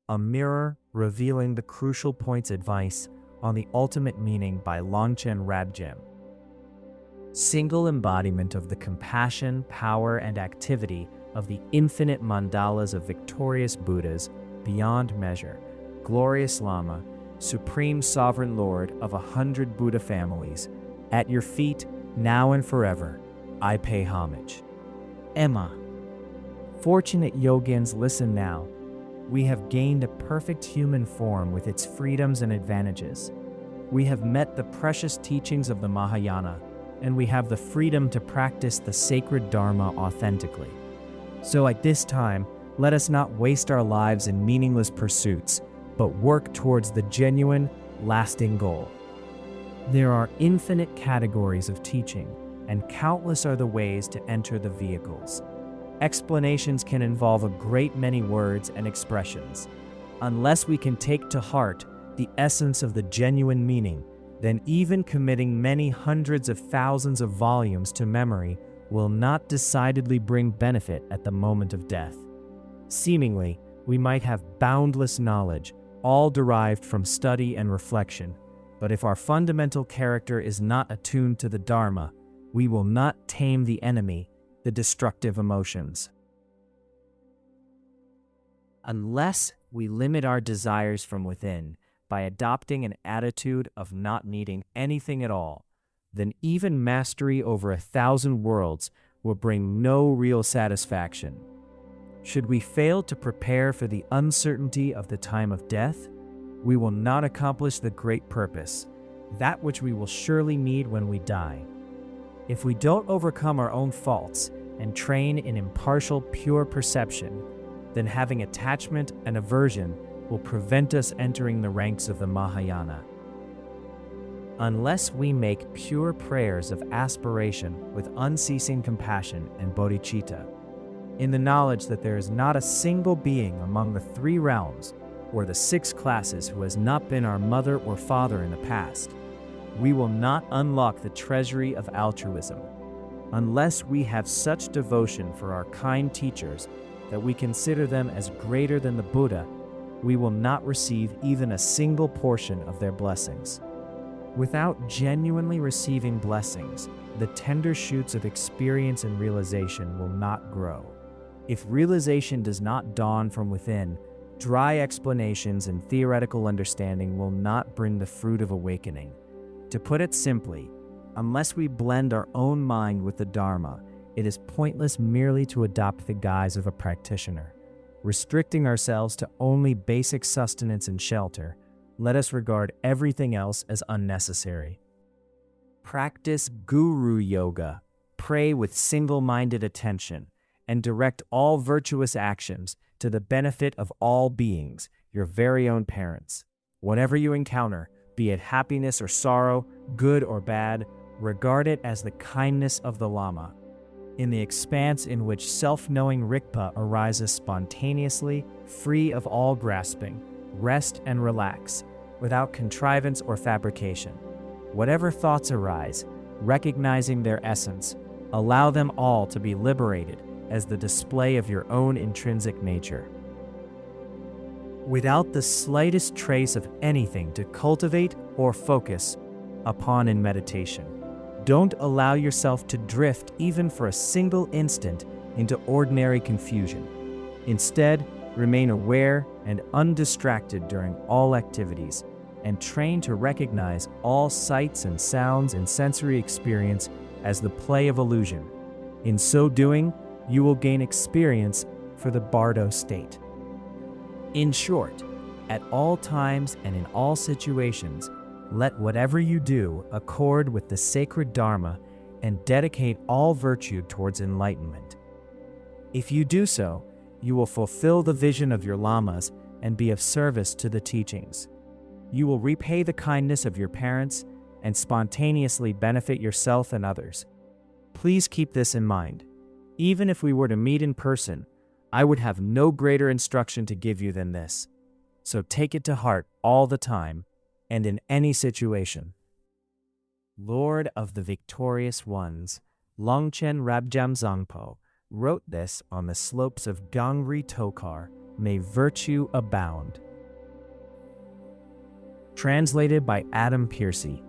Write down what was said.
A Mirror Revealing the Crucial Points Advice on the Ultimate Meaning by Longchen Rabjam. Single embodiment of the compassion, power, and activity of the infinite mandalas of victorious Buddhas beyond measure, glorious Lama, Supreme Sovereign Lord of 100 Buddha families, at your feet, now and forever, I pay homage. Emma. Fortunate yogins, listen now. We have gained a perfect human form with its freedoms and advantages. We have met the precious teachings of the Mahayana, and we have the freedom to practice the sacred Dharma authentically. So at this time, let us not waste our lives in meaningless pursuits, but work towards the genuine, lasting goal. There are infinite categories of teaching, and countless are the ways to enter the vehicles. Explanations can involve a great many words and expressions. Unless we can take to heart the essence of the genuine meaning, then even committing many hundreds of thousands of volumes to memory will not decidedly bring benefit at the moment of death. Seemingly, we might have boundless knowledge, all derived from study and reflection, but if our fundamental character is not attuned to the Dharma, we will not tame the enemy, the destructive emotions. Unless we limit our desires from within by adopting an attitude of not needing anything at all, then even mastery over 1,000 worlds will bring no real satisfaction. Should we fail to prepare for the uncertainty of the time of death, we will not accomplish the great purpose, that which we will surely need when we die. If we don't overcome our own faults and train in impartial, pure perception, then having attachment and aversion will prevent us entering the ranks of the Mahayana. Unless we make pure prayers of aspiration with unceasing compassion and bodhicitta, in the knowledge that there is not a single being among the 3 realms or the 6 classes who has not been our mother or father in the past, we will not unlock the treasury of altruism. Unless we have such devotion for our kind teachers that we consider them as greater than the Buddha, we will not receive even a single portion of their blessings. Without genuinely receiving blessings, the tender shoots of experience and realization will not grow. If realization does not dawn from within, dry explanations and theoretical understanding will not bring the fruit of awakening. To put it simply, unless we blend our own mind with the Dharma, it is pointless merely to adopt the guise of a practitioner. Restricting ourselves to only basic sustenance and shelter, let us regard everything else as unnecessary. Practice Guru Yoga, pray with single-minded attention, and direct all virtuous actions to the benefit of all beings, your very own parents. Whatever you encounter, be it happiness or sorrow, good or bad, regard it as the kindness of the Lama. In the expanse in which self-knowing Rigpa arises spontaneously, free of all grasping, rest and relax, without contrivance or fabrication. Whatever thoughts arise, recognizing their essence, allow them all to be liberated as the display of your own intrinsic nature. Without the slightest trace of anything to cultivate or focus upon in meditation. Don't allow yourself to drift even for a single instant into ordinary confusion. Instead, remain aware and undistracted during all activities, and train to recognize all sights and sounds and sensory experience as the play of illusion. In so doing, you will gain experience for the Bardo state. In short, at all times and in all situations, let whatever you do accord with the sacred Dharma and dedicate all virtue towards enlightenment. If you do so, you will fulfill the vision of your lamas and be of service to the teachings. You will repay the kindness of your parents and spontaneously benefit yourself and others. Please keep this in mind. Even if we were to meet in person, I would have no greater instruction to give you than this. So take it to heart all the time and in any situation. Lord of the Victorious Ones, Longchen Rabjam Zangpo, wrote this on the slopes of Gangri Tokar may virtue abound. Translated by Adam Piercy.